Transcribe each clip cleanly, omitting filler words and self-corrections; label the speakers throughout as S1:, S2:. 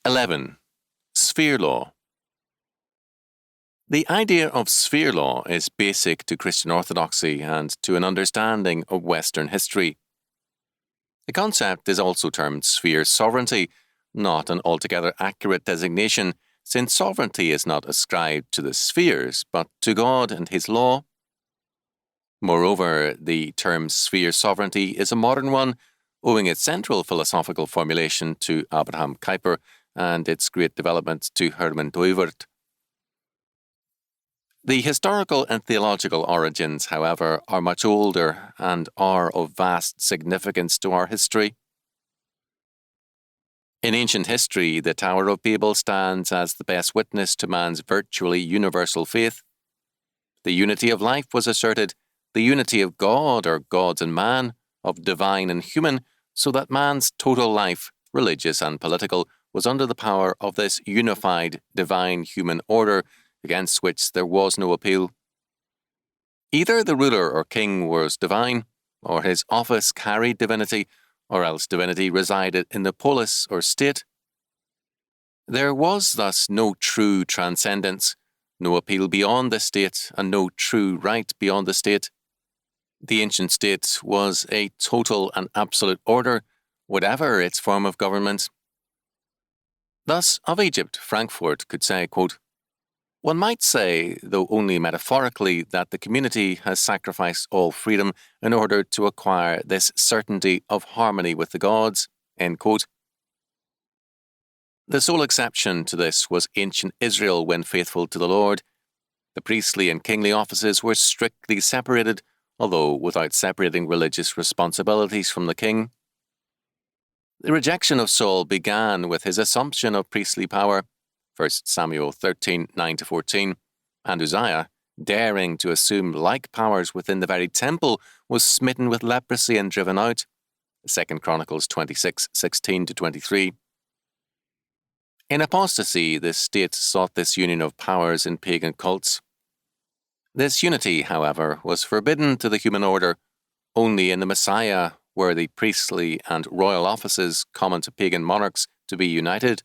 S1: 11. Sphere law. The idea of sphere law is basic to Christian orthodoxy and to an understanding of Western history. The concept is also termed sphere sovereignty, not an altogether accurate designation, since sovereignty is not ascribed to the spheres, but to God and His law. Moreover, the term sphere sovereignty is a modern one, owing its central philosophical formulation to Abraham Kuyper and its great development to Herman Dooyeweerd. The historical and theological origins, however, are much older and are of vast significance to our history. In ancient history, the Tower of Babel stands as the best witness to man's virtually universal faith. The unity of life was asserted, the unity of God or gods and man, of divine and human, so that man's total life, religious and political, was under the power of this unified divine human order against which there was no appeal. Either the ruler or king was divine, or his office carried divinity, or else divinity resided in the polis or state. There was thus no true transcendence, no appeal beyond the state, and no true right beyond the state. The ancient state was a total and absolute order, whatever its form of government. Thus, of Egypt, Frankfurt could say, quote, "One might say, though only metaphorically, that the community has sacrificed all freedom in order to acquire this certainty of harmony with the gods." End quote. The sole exception to this was ancient Israel when faithful to the Lord. The priestly and kingly offices were strictly separated, although without separating religious responsibilities from the king. The rejection of Saul began with his assumption of priestly power, 1 Samuel 13, 9-14, and Uzziah, daring to assume like powers within the very temple, was smitten with leprosy and driven out, 2 Chronicles 26, 16-23. In apostasy, the state sought this union of powers in pagan cults. This unity, however, was forbidden to the human order. Only in the Messiah were the priestly and royal offices common to pagan monarchs to be united.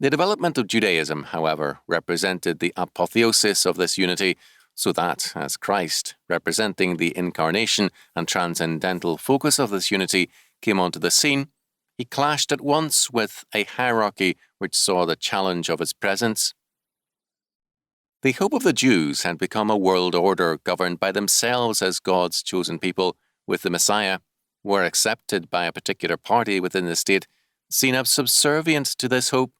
S1: The development of Judaism, however, represented the apotheosis of this unity, so that, as Christ, representing the incarnation and transcendental focus of this unity, came onto the scene, he clashed at once with a hierarchy which saw the challenge of his presence. The hope of the Jews had become a world order governed by themselves as God's chosen people, with the Messiah, were accepted by a particular party within the state, seen as subservient to this hope.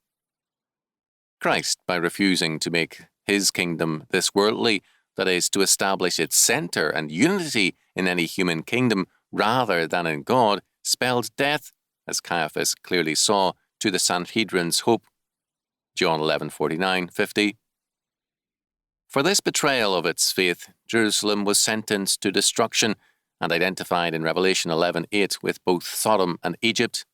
S1: Christ, by refusing to make his kingdom this worldly, that is, to establish its centre and unity in any human kingdom rather than in God, spelled death, as Caiaphas clearly saw, to the Sanhedrin's hope. John 11:49-50. For this betrayal of its faith, Jerusalem was sentenced to destruction and identified in Revelation 11:8 with both Sodom and Egypt.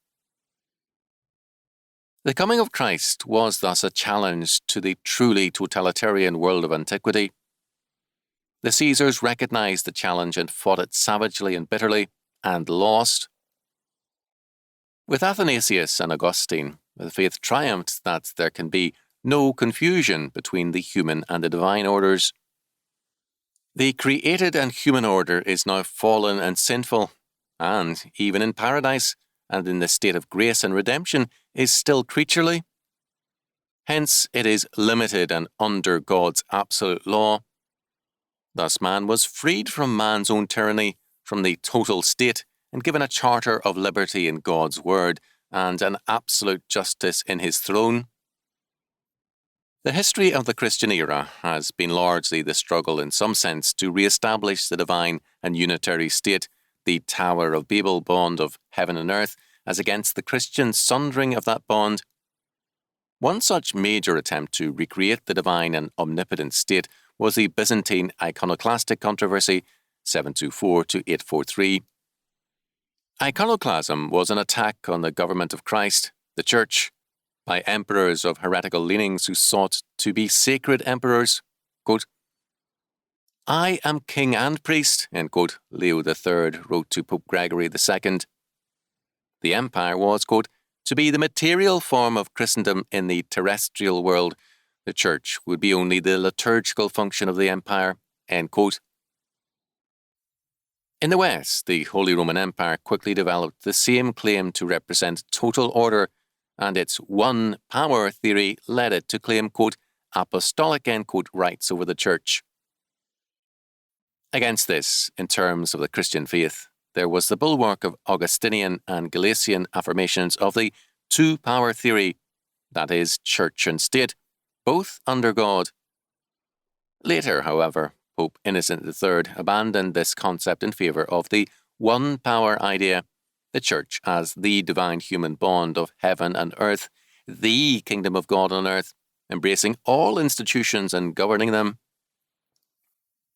S1: The coming of Christ was thus a challenge to the truly totalitarian world of antiquity. The Caesars recognized the challenge and fought it savagely and bitterly, and lost. With Athanasius and Augustine, the faith triumphed that there can be no confusion between the human and the divine orders. The created and human order is now fallen and sinful, and, even in paradise, and in the state of grace and redemption, is still creaturely. Hence, it is limited and under God's absolute law. Thus man was freed from man's own tyranny, from the total state, and given a charter of liberty in God's word, and an absolute justice in his throne. The history of the Christian era has been largely the struggle in some sense to re-establish the divine and unitary state, the Tower of Babel bond of heaven and earth, as against the Christian sundering of that bond. One such major attempt to recreate the divine and omnipotent state was the Byzantine iconoclastic controversy, 724-843. Iconoclasm was an attack on the government of Christ, the Church, by emperors of heretical leanings who sought to be sacred emperors. Quote, "I am king and priest," end quote, Leo III wrote to Pope Gregory II. The empire was, quote, To be the material form of Christendom in the terrestrial world, the Church would be only the liturgical function of the empire." End quote. In the West, the Holy Roman Empire quickly developed the same claim to represent total order, and its one power theory led it to claim, quote, "apostolic," end quote, rights over the Church. Against this, in terms of the Christian faith, there was the bulwark of Augustinian and Galatian affirmations of the two-power theory, that is, church and state, both under God. Later, however, Pope Innocent III abandoned this concept in favour of the one-power idea, the Church as the divine human bond of heaven and earth, the kingdom of God on earth, embracing all institutions and governing them.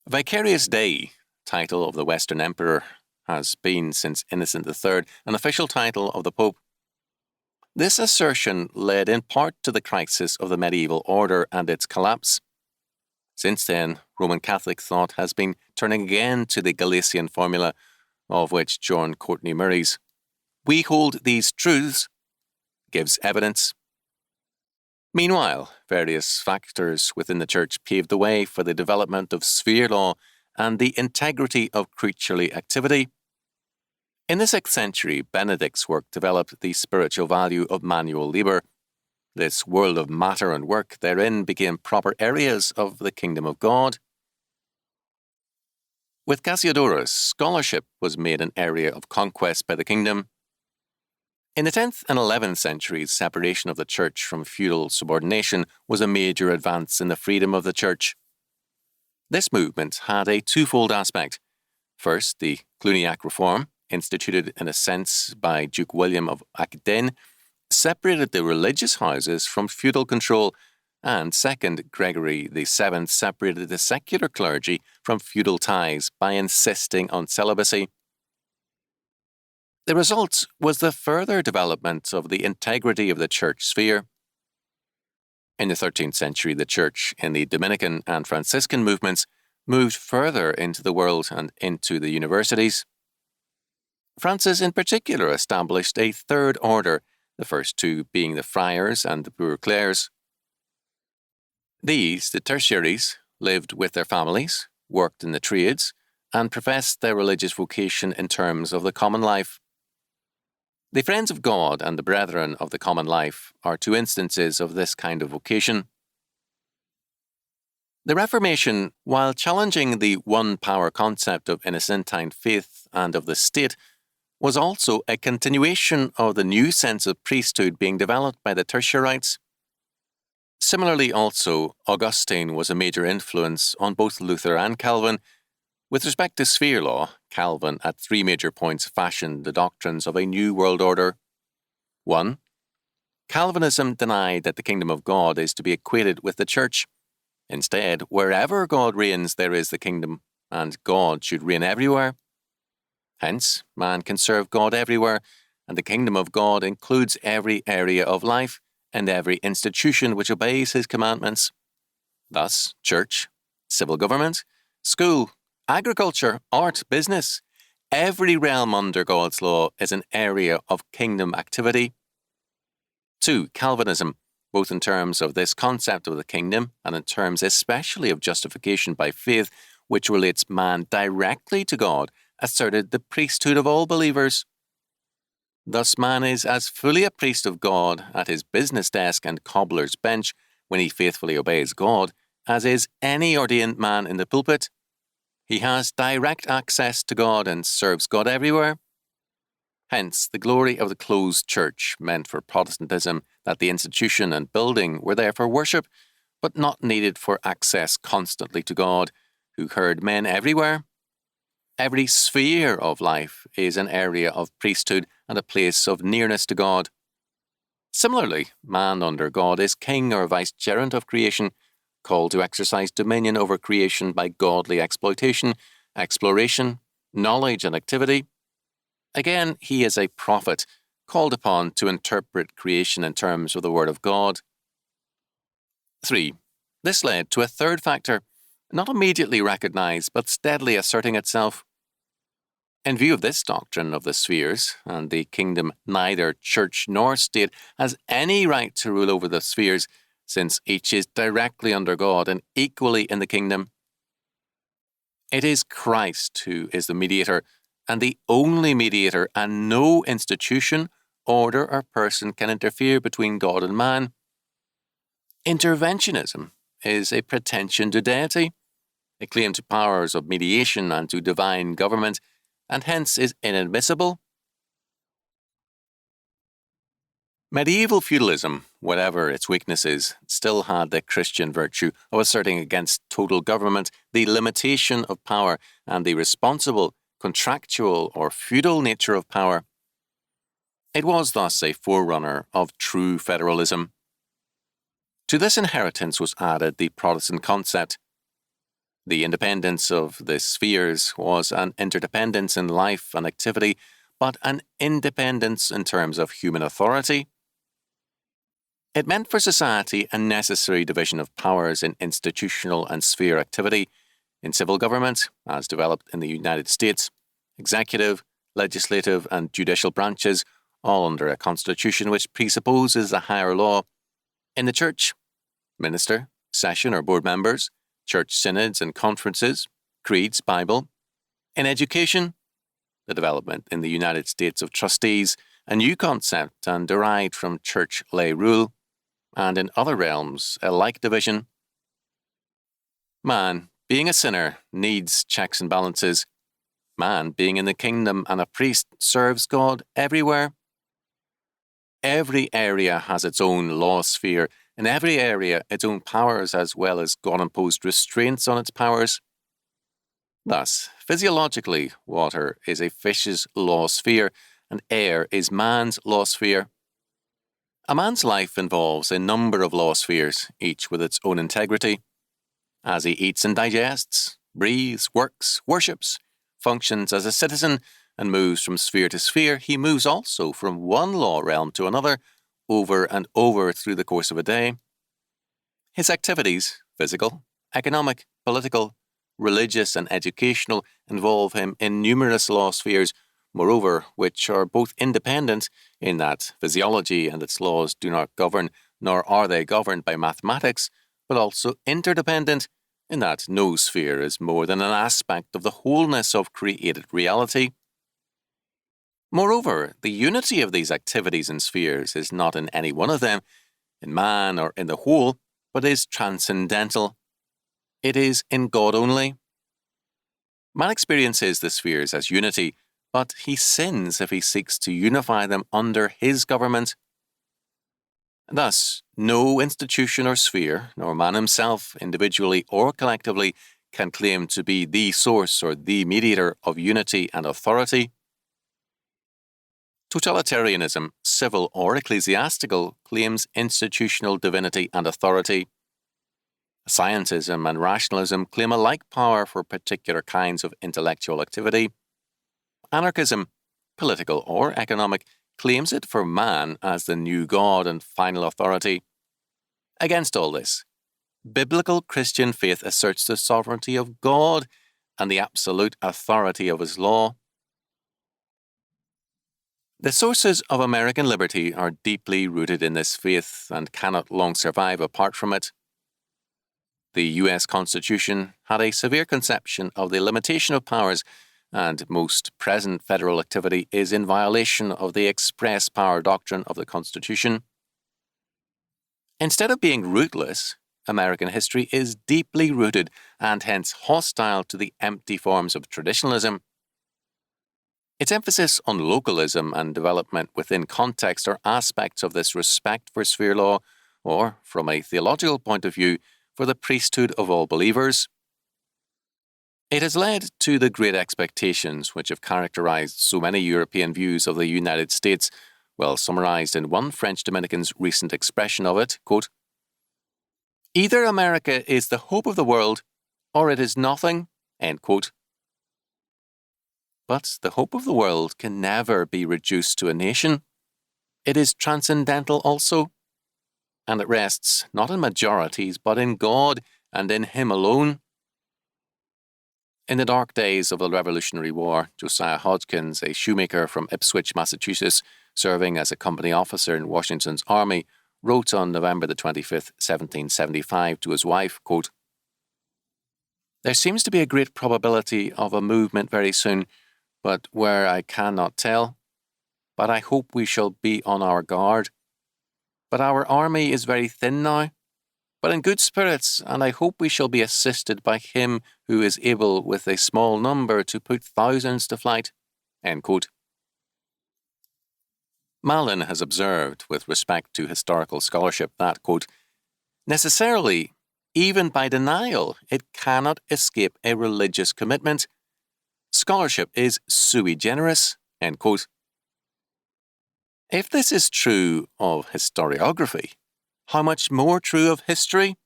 S1: Vicarious Dei, title of the Western Emperor, has been, since Innocent III, an official title of the Pope. This assertion led in part to the crisis of the medieval order and its collapse. Since then, Roman Catholic thought has been turning again to the Galatian formula, of which John Courtney Murray's "We hold these truths" gives evidence. Meanwhile, various factors within the Church paved the way for the development of sphere law and the integrity of creaturely activity. In the 6th century, Benedict's work developed the spiritual value of manual labour. This world of matter and work therein became proper areas of the kingdom of God. With Cassiodorus, scholarship was made an area of conquest by the kingdom. In the 10th and 11th centuries, separation of the Church from feudal subordination was a major advance in the freedom of the Church. This movement had a twofold aspect. First, the Cluniac Reform, instituted in a sense by Duke William of Aquitaine, separated the religious houses from feudal control, and second, Gregory VII separated the secular clergy from feudal ties by insisting on celibacy. The result was the further development of the integrity of the Church sphere. In the 13th century, the Church, in the Dominican and Franciscan movements, moved further into the world and into the universities. Francis in particular established a third order, the first two being the friars and the poor clerks. These, the tertiaries, lived with their families, worked in the trades, and professed their religious vocation in terms of the common life. The Friends of God and the Brethren of the Common Life are two instances of this kind of vocation. The Reformation, while challenging the one-power concept of Innocentine faith and of the state, was also a continuation of the new sense of priesthood being developed by the Tertiarites. Similarly also, Augustine was a major influence on both Luther and Calvin. With respect to sphere law, Calvin at three major points fashioned the doctrines of a new world order. 1. Calvinism denied that the kingdom of God is to be equated with the Church. Instead, wherever God reigns, there is the kingdom, and God should reign everywhere. Hence, man can serve God everywhere, and the kingdom of God includes every area of life and every institution which obeys his commandments. Thus, church, civil government, school, agriculture, art, business, every realm under God's law is an area of kingdom activity. 2. Calvinism, both in terms of this concept of the kingdom and in terms especially of justification by faith, which relates man directly to God, asserted the priesthood of all believers. Thus man is as fully a priest of God at his business desk and cobbler's bench when he faithfully obeys God, as is any ordained man in the pulpit. He has direct access to God and serves God everywhere. Hence, the glory of the closed church meant for Protestantism that the institution and building were there for worship, but not needed for access constantly to God, who heard men everywhere. Every sphere of life is an area of priesthood and a place of nearness to God. Similarly, man under God is king or vicegerent of creation, called to exercise dominion over creation by godly exploitation, exploration, knowledge and activity. Again, he is a prophet, called upon to interpret creation in terms of the Word of God. 3. This led to a third factor, not immediately recognized but steadily asserting itself. In view of this doctrine of the spheres, and the kingdom neither church nor state has any right to rule over the spheres, since each is directly under God and equally in the kingdom, it is Christ who is the mediator, and the only mediator, and no institution, order, or person can interfere between God and man. Interventionism is a pretension to deity, a claim to powers of mediation and to divine government, and hence is inadmissible. Medieval feudalism, whatever its weaknesses, still had the Christian virtue of asserting against total government the limitation of power and the responsible, contractual, or feudal nature of power. It was thus a forerunner of true federalism. To this inheritance was added the Protestant concept. The independence of the spheres was an interdependence in life and activity, but an independence in terms of human authority. It meant for society a necessary division of powers in institutional and sphere activity, in civil government, as developed in the United States, executive, legislative, and judicial branches, all under a constitution which presupposes a higher law. In the church, minister, session or board members, church synods and conferences, creeds, Bible. In education, the development in the United States of trustees, a new concept and derived from church lay rule, and in other realms, a like division. Man, being a sinner, needs checks and balances. Man, being in the kingdom and a priest, serves God everywhere. Every area has its own law sphere, in every area its own powers as well as God-imposed restraints on its powers. Thus, physiologically, water is a fish's law sphere, and air is man's law sphere. A man's life involves a number of law spheres, each with its own integrity. As he eats and digests, breathes, works, worships, functions as a citizen, and moves from sphere to sphere, he moves also from one law realm to another, over and over through the course of a day. His activities, physical, economic, political, religious, and educational, involve him in numerous law spheres, moreover, which are both independent in that physiology and its laws do not govern, nor are they governed by mathematics, but also interdependent in that no sphere is more than an aspect of the wholeness of created reality. Moreover, the unity of these activities and spheres is not in any one of them, in man or in the whole, but is transcendental. It is in God only. Man experiences the spheres as unity, but he sins if he seeks to unify them under his government. Thus, no institution or sphere, nor man himself, individually or collectively, can claim to be the source or the mediator of unity and authority. Totalitarianism, civil or ecclesiastical, claims institutional divinity and authority. Scientism and rationalism claim a like power for particular kinds of intellectual activity. Anarchism, political or economic, claims it for man as the new God and final authority. Against all this, biblical Christian faith asserts the sovereignty of God and the absolute authority of His law. The sources of American liberty are deeply rooted in this faith and cannot long survive apart from it. The U.S. Constitution had a severe conception of the limitation of powers, and most present federal activity is in violation of the express power doctrine of the Constitution. Instead of being rootless, American history is deeply rooted and hence hostile to the empty forms of traditionalism. Its emphasis on localism and development within context are aspects of this respect for sphere law, or, from a theological point of view, for the priesthood of all believers. It has led to the great expectations which have characterized so many European views of the United States, well summarized in one French Dominican's recent expression of it, quote, "Either America is the hope of the world, or it is nothing," end quote. But the hope of the world can never be reduced to a nation. It is transcendental also, and it rests not in majorities but in God and in Him alone. In the dark days of the Revolutionary War, Josiah Hodgkins, a shoemaker from Ipswich, Massachusetts, serving as a company officer in Washington's army, wrote on November the 25th, 1775 to his wife, quote, "There seems to be a great probability of a movement very soon, but where I cannot tell. But I hope we shall be on our guard. But our army is very thin now, but in good spirits, and I hope we shall be assisted by him who is able with a small number to put thousands to flight." End quote. Malin has observed, with respect to historical scholarship, that, quote, "Necessarily, even by denial, it cannot escape a religious commitment. Scholarship is sui generis." End quote. If this is true of historiography, how much more true of history?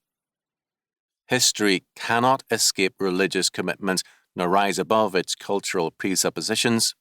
S1: History cannot escape religious commitment nor rise above its cultural presuppositions.